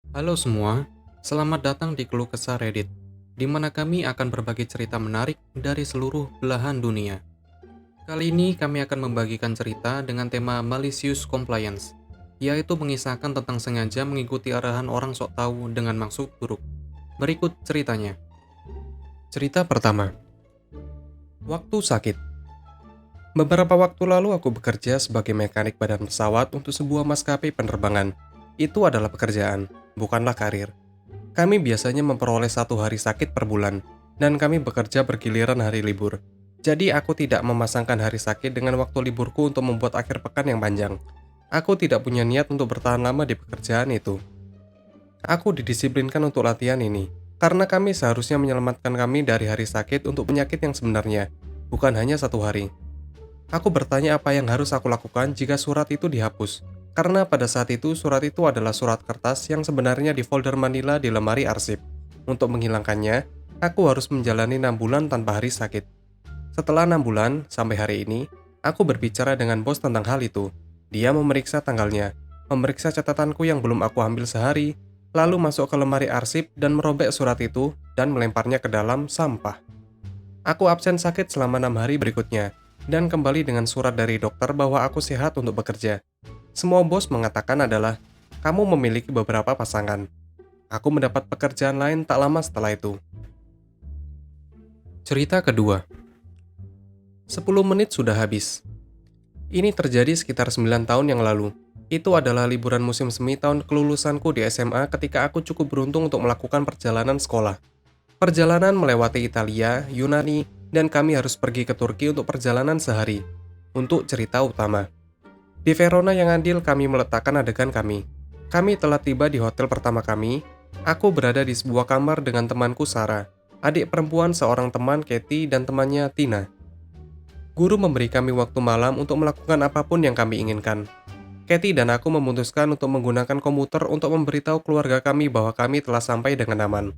Halo semua, selamat datang di Keluh Kesah Reddit, di mana kami akan berbagi cerita menarik dari seluruh belahan dunia. Kali ini kami akan membagikan cerita dengan tema Malicious Compliance, yaitu mengisahkan tentang sengaja mengikuti arahan orang sok tahu dengan maksud buruk. Berikut ceritanya. Cerita pertama, waktu sakit. Beberapa waktu lalu aku bekerja sebagai mekanik badan pesawat untuk sebuah maskapai penerbangan. Itu adalah pekerjaan, bukanlah karir. Kami biasanya memperoleh 1 hari sakit per bulan, dan kami bekerja bergiliran hari libur. Jadi aku tidak memasangkan hari sakit dengan waktu liburku untuk membuat akhir pekan yang panjang. Aku tidak punya niat untuk bertahan lama di pekerjaan itu. Aku didisiplinkan untuk latihan ini, karena kami seharusnya menyelamatkan kami dari hari sakit untuk penyakit yang sebenarnya, bukan hanya 1 hari. Aku bertanya apa yang harus aku lakukan jika surat itu dihapus. Karena pada saat itu surat itu adalah surat kertas yang sebenarnya di folder Manila di lemari arsip. Untuk menghilangkannya, aku harus menjalani 6 bulan tanpa hari sakit. Setelah 6 bulan, sampai hari ini, aku berbicara dengan bos tentang hal itu. Dia memeriksa tanggalnya, memeriksa catatanku yang belum aku ambil sehari, lalu masuk ke lemari arsip dan merobek surat itu dan melemparnya ke dalam sampah. Aku absen sakit selama 6 hari berikutnya, dan kembali dengan surat dari dokter bahwa aku sehat untuk bekerja. Semua bos mengatakan adalah, kamu memiliki beberapa pasangan. Aku mendapat pekerjaan lain tak lama setelah itu. Cerita kedua, 10 menit sudah habis. Ini terjadi sekitar 9 tahun yang lalu. Itu adalah liburan musim semi tahun kelulusanku di SMA ketika aku cukup beruntung untuk melakukan perjalanan sekolah. Perjalanan melewati Italia, Yunani, dan kami harus pergi ke Turki untuk perjalanan sehari. Untuk cerita utama. Di Verona yang adil kami meletakkan adegan kami. Kami telah tiba di hotel pertama kami. Aku berada di sebuah kamar dengan temanku Sarah, adik perempuan seorang teman Katie dan temannya Tina. Guru memberi kami waktu malam untuk melakukan apapun yang kami inginkan. Katie dan aku memutuskan untuk menggunakan komuter untuk memberitahu keluarga kami bahwa kami telah sampai dengan aman.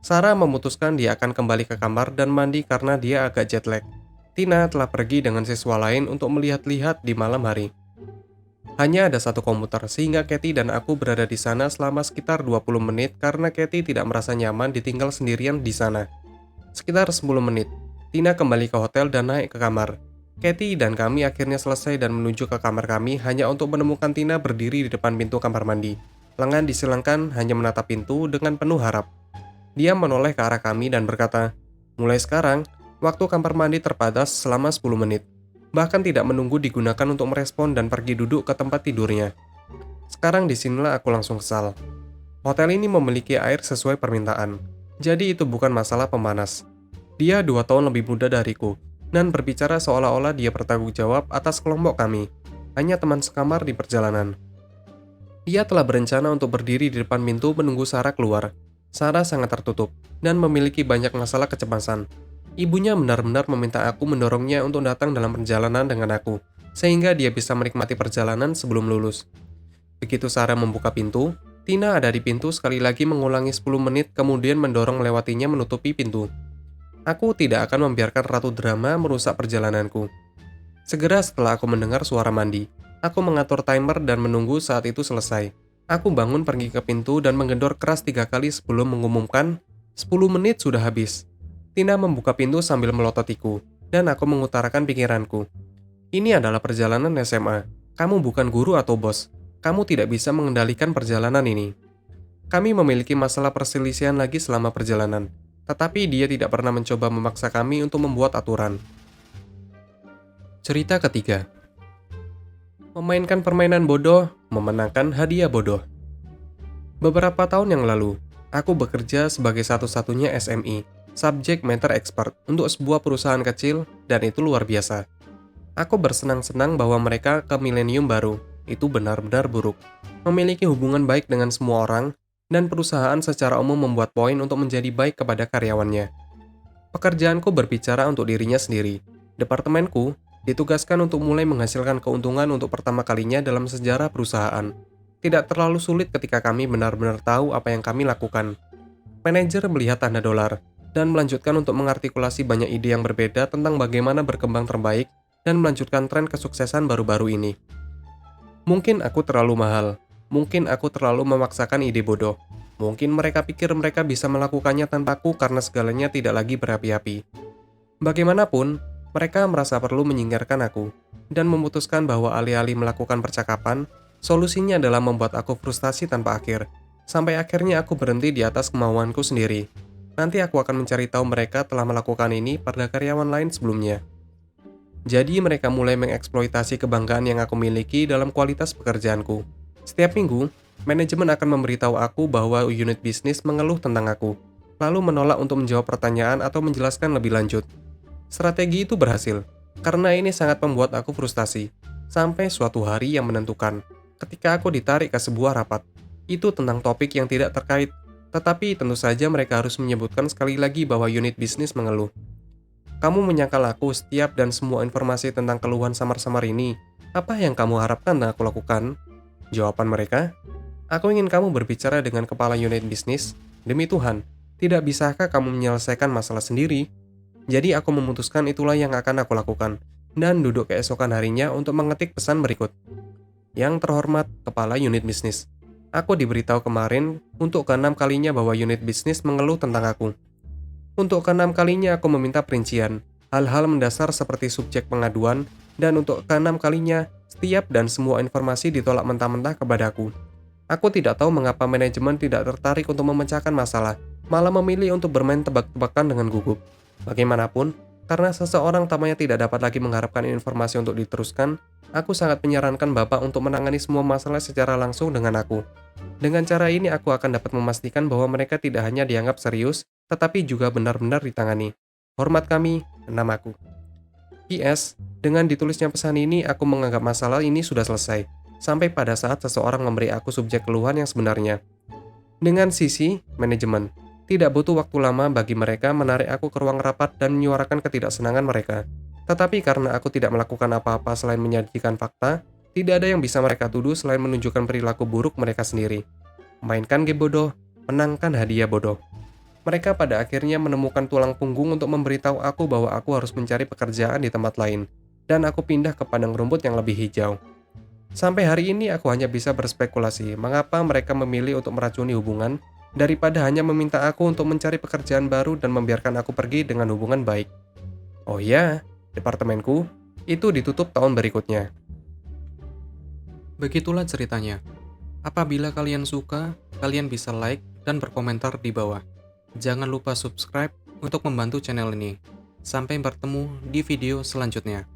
Sarah memutuskan dia akan kembali ke kamar dan mandi karena dia agak jet lag. Tina telah pergi dengan siswa lain untuk melihat-lihat di malam hari. Hanya ada satu komuter sehingga Katie dan aku berada di sana selama sekitar 20 menit karena Katie tidak merasa nyaman ditinggal sendirian di sana. Sekitar 10 menit, Tina kembali ke hotel dan naik ke kamar. Katie dan kami akhirnya selesai dan menuju ke kamar kami hanya untuk menemukan Tina berdiri di depan pintu kamar mandi. Lengan disilangkan hanya menatap pintu dengan penuh harap. Dia menoleh ke arah kami dan berkata, mulai sekarang, waktu kamar mandi terbatas selama 10 menit. Bahkan tidak menunggu digunakan untuk merespon dan pergi duduk ke tempat tidurnya. Sekarang disinilah aku langsung kesal. Hotel ini memiliki air sesuai permintaan. Jadi itu bukan masalah pemanas. Dia 2 tahun lebih muda dariku, dan berbicara seolah-olah dia bertanggung jawab atas kelompok kami. Hanya teman sekamar di perjalanan. Dia telah berencana untuk berdiri di depan pintu menunggu Sarah keluar. Sarah sangat tertutup, dan memiliki banyak masalah kecemasan. Ibunya benar-benar meminta aku mendorongnya untuk datang dalam perjalanan dengan aku, sehingga dia bisa menikmati perjalanan sebelum lulus. Begitu Sarah membuka pintu, Tina ada di pintu sekali lagi mengulangi 10 menit kemudian mendorong melewatinya menutupi pintu. Aku tidak akan membiarkan ratu drama merusak perjalananku. Segera setelah aku mendengar suara mandi, aku mengatur timer dan menunggu saat itu selesai. Aku bangun pergi ke pintu dan menggedor keras 3 kali sebelum mengumumkan 10 menit sudah habis. Tina membuka pintu sambil melototiku, dan aku mengutarakan pikiranku. Ini adalah perjalanan SMA. Kamu bukan guru atau bos. Kamu tidak bisa mengendalikan perjalanan ini. Kami memiliki masalah perselisihan lagi selama perjalanan, tetapi dia tidak pernah mencoba memaksa kami untuk membuat aturan. Cerita ketiga. Memainkan permainan bodoh, memenangkan hadiah bodoh. Beberapa tahun yang lalu, aku bekerja sebagai satu-satunya SME, Subject Matter Expert, untuk sebuah perusahaan kecil, dan itu luar biasa. Aku bersenang-senang bahwa mereka ke milenium baru, itu benar-benar buruk. Memiliki hubungan baik dengan semua orang, dan perusahaan secara umum membuat poin untuk menjadi baik kepada karyawannya. Pekerjaanku berbicara untuk dirinya sendiri. Departemenku ditugaskan untuk mulai menghasilkan keuntungan untuk pertama kalinya dalam sejarah perusahaan. Tidak terlalu sulit ketika kami benar-benar tahu apa yang kami lakukan. Manajer melihat tanda dolar, dan melanjutkan untuk mengartikulasi banyak ide yang berbeda tentang bagaimana berkembang terbaik dan melanjutkan tren kesuksesan baru-baru ini. Mungkin aku terlalu mahal, Mungkin aku terlalu memaksakan ide bodoh. Mungkin mereka pikir mereka bisa melakukannya tanpaku karena segalanya tidak lagi berapi-api. Bagaimanapun, mereka merasa perlu menyingkirkan aku dan memutuskan bahwa alih-alih melakukan percakapan, solusinya adalah membuat aku frustasi tanpa akhir. Sampai akhirnya aku berhenti di atas kemauanku sendiri. Nanti aku akan mencari tahu mereka telah melakukan ini pada karyawan lain sebelumnya. Jadi mereka mulai mengeksploitasi kebanggaan yang aku miliki dalam kualitas pekerjaanku. Setiap minggu, manajemen akan memberitahu aku bahwa unit bisnis mengeluh tentang aku, lalu menolak untuk menjawab pertanyaan atau menjelaskan lebih lanjut. Strategi itu berhasil, karena ini sangat membuat aku frustasi. Sampai suatu hari yang menentukan, ketika aku ditarik ke sebuah rapat. Itu tentang topik yang tidak terkait, tetapi tentu saja mereka harus menyebutkan sekali lagi bahwa unit bisnis mengeluh. Kamu menyangkal aku setiap dan semua informasi tentang keluhan samar-samar ini. Apa yang kamu harapkan aku lakukan? Jawaban mereka, aku ingin kamu berbicara dengan kepala unit bisnis. Demi Tuhan, tidak bisakah kamu menyelesaikan masalah sendiri? Jadi aku memutuskan itulah yang akan aku lakukan, dan duduk keesokan harinya untuk mengetik pesan berikut. Yang terhormat, kepala unit bisnis. Aku diberitahu kemarin untuk keenam kalinya bahwa unit bisnis mengeluh tentang aku. Untuk keenam kalinya aku meminta perincian, hal-hal mendasar seperti subjek pengaduan, dan untuk keenam kalinya, setiap dan semua informasi ditolak mentah-mentah kepadaku. Aku tidak tahu mengapa manajemen tidak tertarik untuk memecahkan masalah, malah memilih untuk bermain tebak-tebakan dengan gugup. Bagaimanapun, karena seseorang tampaknya tidak dapat lagi mengharapkan informasi untuk diteruskan, aku sangat menyarankan Bapak untuk menangani semua masalah secara langsung dengan aku. Dengan cara ini aku akan dapat memastikan bahwa mereka tidak hanya dianggap serius, tetapi juga benar-benar ditangani. Hormat kami, namaku. PS, dengan ditulisnya pesan ini aku menganggap masalah ini sudah selesai, sampai pada saat seseorang memberi aku subjek keluhan yang sebenarnya. Dengan sisi manajemen, tidak butuh waktu lama bagi mereka menarik aku ke ruang rapat dan menyuarakan ketidaksenangan mereka. Tetapi karena aku tidak melakukan apa-apa selain menyajikan fakta, tidak ada yang bisa mereka tuduh selain menunjukkan perilaku buruk mereka sendiri. Mainkan game bodoh, menangkan hadiah bodoh. Mereka pada akhirnya menemukan tulang punggung untuk memberitahu aku bahwa aku harus mencari pekerjaan di tempat lain, dan aku pindah ke padang rumput yang lebih hijau. Sampai hari ini aku hanya bisa berspekulasi mengapa mereka memilih untuk meracuni hubungan, daripada hanya meminta aku untuk mencari pekerjaan baru dan membiarkan aku pergi dengan hubungan baik. Oh ya, departemenku, itu ditutup tahun berikutnya. Begitulah ceritanya. Apabila kalian suka, kalian bisa like dan berkomentar di bawah. Jangan lupa subscribe untuk membantu channel ini. Sampai bertemu di video selanjutnya.